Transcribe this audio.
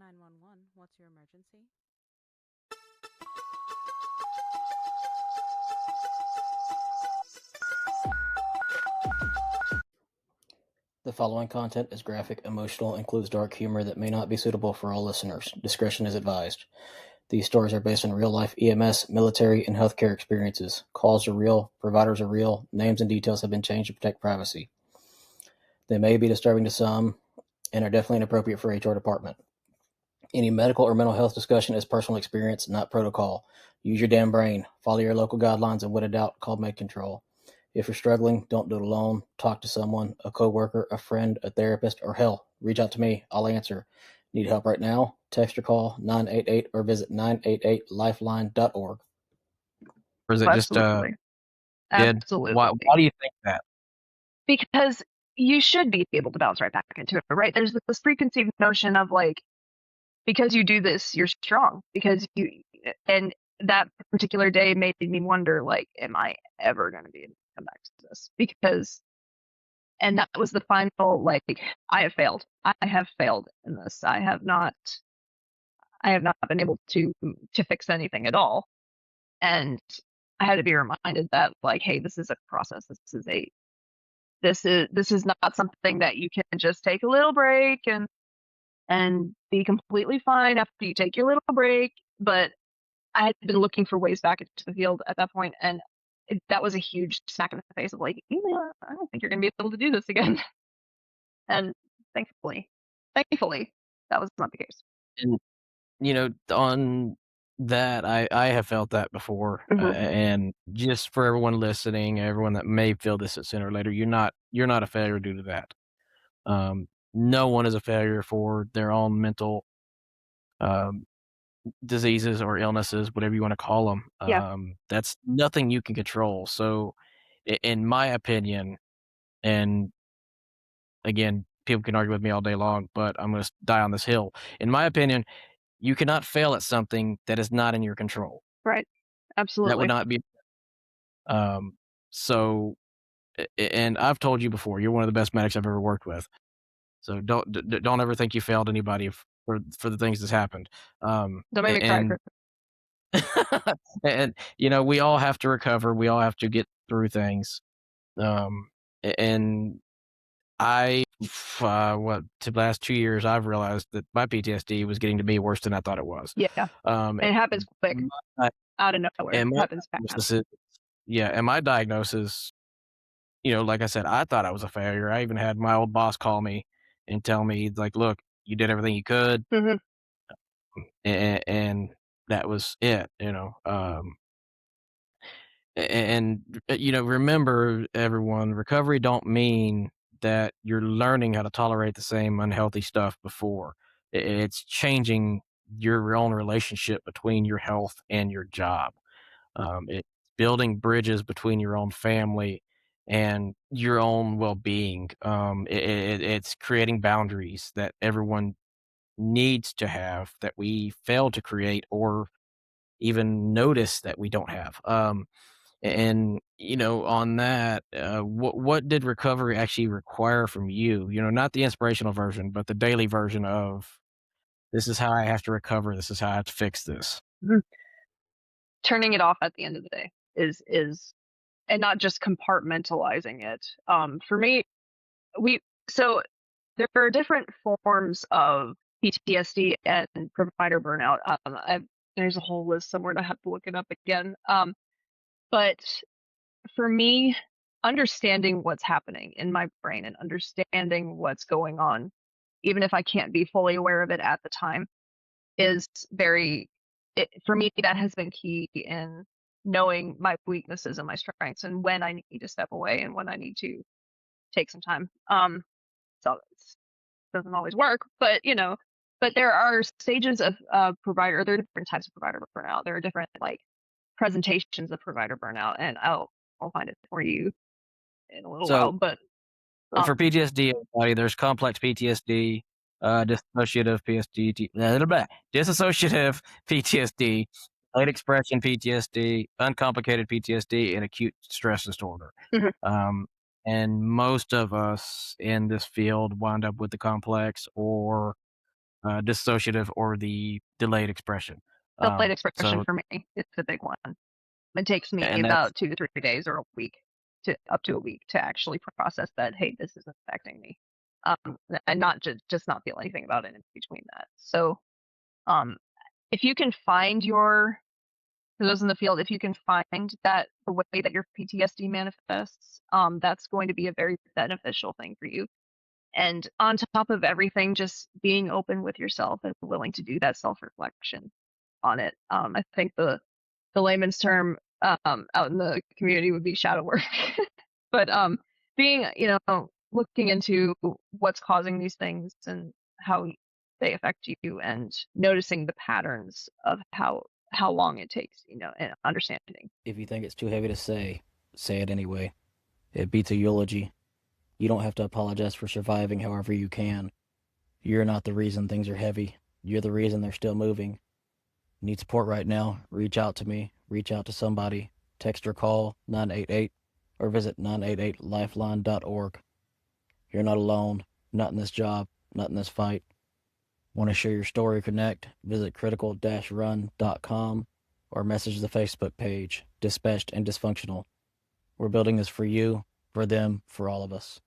911, what's your emergency? The following content is graphic, emotional, and includes dark humor that may not be suitable for all listeners. Discretion is advised. These stories are based on real-life EMS, military, and healthcare experiences. Calls are real, providers are real, names and details have been changed to protect privacy. They may be disturbing to some and are definitely inappropriate for HR department. Any medical or mental health discussion is personal experience, not protocol. Use your damn brain. Follow your local guidelines, and when in doubt, call med control. If you're struggling, don't do it alone. Talk to someone, a coworker, a friend, a therapist, or hell, reach out to me. I'll answer. Need help right now? Text or call 988 or visit 988lifeline.org. Or is it just Absolutely. did? Absolutely. Why do you think that? Because you should be able to bounce right back into it, right? There's this preconceived notion of like, because you do this, you're strong. And that particular day made me wonder, like, am I ever going to be able to come back to this? And that was the final, like, I have failed. I have failed in this. I have not been able to fix anything at all. And I had to be reminded that, like, hey, this is a process. This is not something that you can just take a little break and be completely fine after you take your little break. But I had been looking for ways back into the field at that point, and that was a huge smack in the face of like, I don't think you're going to be able to do this again. And thankfully, that was not the case. And on that, I have felt that before. And just for everyone listening, everyone that may feel this sooner or later, you're not a failure due to that. No one is a failure for their own mental diseases or illnesses, whatever you want to call them. Yeah. That's nothing you can control. So, in my opinion, and again, people can argue with me all day long, but I'm going to die on this hill. In my opinion, you cannot fail at something that is not in your control. Right. Absolutely. That would not be. So, and I've told you before, you're one of the best medics I've ever worked with. So don't ever think you failed anybody for the things that's happened. Don't make me cry, and and we all have to recover. We all have to get through things. And I, the last 2 years, I've realized that my PTSD was getting to me worse than I thought it was. Yeah. And it happens quick, out of nowhere. It happens fast. And my diagnosis, like I said, I thought I was a failure. I even had my old boss call me and tell me, like, look, you did everything you could. And that was it, and remember, everyone, recovery don't mean that you're learning how to tolerate the same unhealthy stuff before. It's changing your own relationship between your health and your job. It's building bridges between your own family and your own well-being. It's creating boundaries that everyone needs to have that we fail to create or even notice that we don't have. And on that, what did recovery actually require from you? Not the inspirational version, but the daily version of, this is how I have to recover. This is how I have to fix this. Turning it off at the end of the day is and not just compartmentalizing it. For me, so there are different forms of PTSD and provider burnout. There's a whole list somewhere, and I have to look it up again. But for me, understanding what's happening in my brain and understanding what's going on, even if I can't be fully aware of it at the time, is for me, that has been key in knowing my weaknesses and my strengths and when I need to step away and when I need to take some time. So it doesn't always work, but there are stages of provider. There are different types of provider burnout. There are different presentations of provider burnout, and I'll find it for you in a little while. But for PTSD, everybody, there's complex PTSD, dissociative PTSD, late expression PTSD, uncomplicated PTSD, and acute stress disorder. And most of us in this field wind up with the complex or dissociative or the delayed expression. Delayed expression So, for me is the big one. It takes me and that's about 2 to 3 days or a week up to a week to actually process that, hey, this is affecting me. And not just not feel anything about it in between that. So, if you can find for those in the field, if you can find that the way that your PTSD manifests, that's going to be a very beneficial thing for you. And on top of everything, just being open with yourself and willing to do that self-reflection on it. I think the layman's term out in the community would be shadow work. But being, looking into what's causing these things and how they affect you, and noticing the patterns of how long it takes, and understanding. If you think it's too heavy to say it anyway. It beats a eulogy. You don't have to apologize for surviving however you can. You're not the reason things are heavy. You're the reason they're still moving. Need support right now? Reach out to me. Reach out to somebody. Text or call 988 or visit 988lifeline.org. You're not alone. Not in this job. Not in this fight. Want to share your story or connect? Visit critical-run.com or message the Facebook page, Dispatched and Dysfunctional. We're building this for you, for them, for all of us.